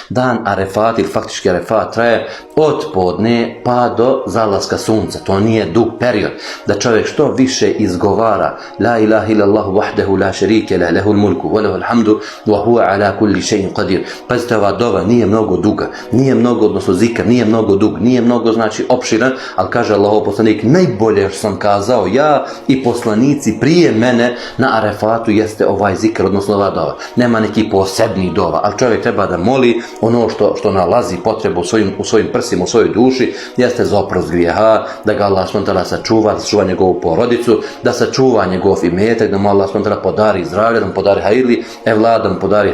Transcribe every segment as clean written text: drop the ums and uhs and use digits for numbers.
Dan Arefat ili faktički Arefat traje od podne pa do zalaska sunca. To nije dug period. Da čovjek što više izgovara la ilaha illallah wahdahu la sharika lahu lahul mulku wa lahul hamdu wa huwa ala kulli shay'in qadir. Pazite, ova dova nije mnogo duga, nije mnogo, odnosno zikr nije mnogo dug, nije mnogo znači opširan, ali kaže Allahov poslanik, najbolje što sam kazao ja i poslanici prije mene na Arefatu jeste ovaj zikr, odnosno ova dova. Nema neki posebni dova, ali čovjek treba da moli ono što nalazi potrebu u svojim prsima, u svojoj duši, jeste za oprost grijeha, da ga Allah s.w.t. sačuva, da sačuva njegovu porodicu, da sačuva njegov imetak, da mu Allah s.w.t. podari zdravlje, da mu podari hajli evlad, da mu podari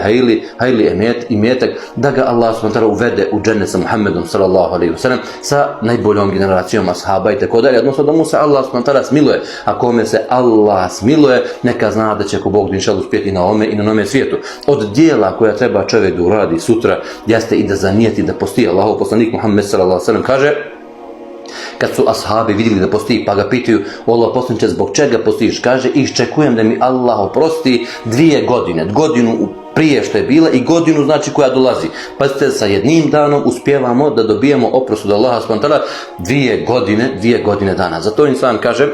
hajli imetak, da ga Allah s.w.t. uvede u džennet sa Muhammedom sallallahu alaihi wasallam, sa najboljom generacijom ashaba i tako dalje, odnosno da mu se Allah s.w.t. smiluje, a kome se Allah smiluje, neka zna da će ko Bog inšal uspjeti i na ome i na nome svijetu. Od dijela koja treba čovjek da uradi sutra jeste i da zanijeti da posti. Allahov poslanik Muhammed sallallahu alaihi wasallam kaže, kad su ashabi vidjeli da posti, pa ga pitaju, o Allah poslaniče, zbog čega postiš? Kaže, iščekujem da mi Allah oprosti 2 godine, godinu prije što je bila i godinu znači koja dolazi. Pazite, sa jednim danom uspijevamo da dobijemo oprost od Allaha subhanahu wa ta'ala 2 godine dana. Zato insan kaže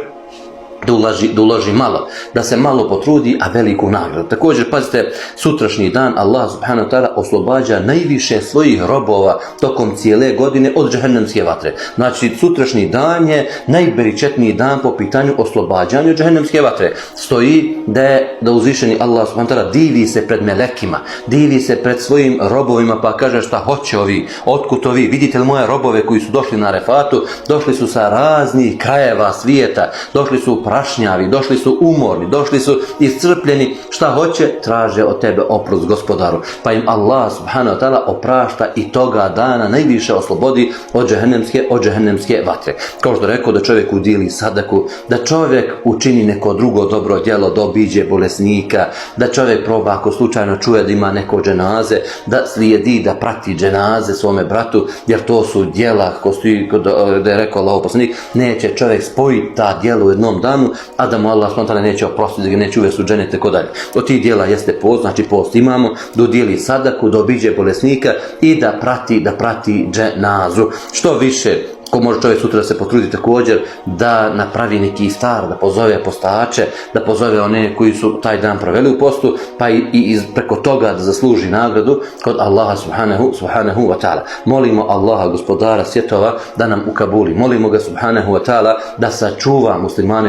da uloži malo, da se malo potrudi, a veliku nagradu. Također, pazite, sutrašnji dan Allah subhanahu wa ta'ala oslobađa najviše svojih robova tokom cijele godine od džehennemske vatre. Znači, sutrašnji dan je najberičetniji dan po pitanju oslobađanja od džehennemske vatre. Stoji da uzvišeni Allah subhanahu wa ta'ala divi se pred melekima, divi se pred svojim robovima, pa kaže šta hoće ovi, otkud ovi, vidite li moje robove koji su došli na Arefatu, došli su sa raznih krajeva svijeta, došli su prašnjavi, došli su umorni, došli su iscrpljeni, šta hoće, traže od tebe oprost gospodaru. Pa im Allah subhanahu wa ta'ala oprašta i toga dana najviše oslobodi od džehennemske vatre. Kao što rekao, da čovjek udijeli sadaku, da čovjek učini neko drugo dobro djelo, da obiđe bolesnika, da čovjek proba ako slučajno čuje da ima neko dženaze, da slijedi, da prati dženaze svome bratu, jer to su djela, da je rekao Allahov poslanik, neće čovjek spojiti ta djela u jednom danu, a da mu Allah s.w.t. neće oprostiti, da ga neće uvesti u džennet, tako dalje. Od tih djela jeste post, znači post imamo, da udijeli sadaku, da obiđe bolesnika i da prati dženazu. Što više, ko može čovjek sutra da se potrudi također da napravi neki iftar, da pozove postače, da pozove one koji su taj dan proveli u postu, pa i preko toga da zasluži nagradu kod Allaha subhanahu wa ta'ala. Molimo Allaha, gospodara svjetova, da nam ukabuli. Molimo ga subhanahu wa ta'ala da sačuva muslimane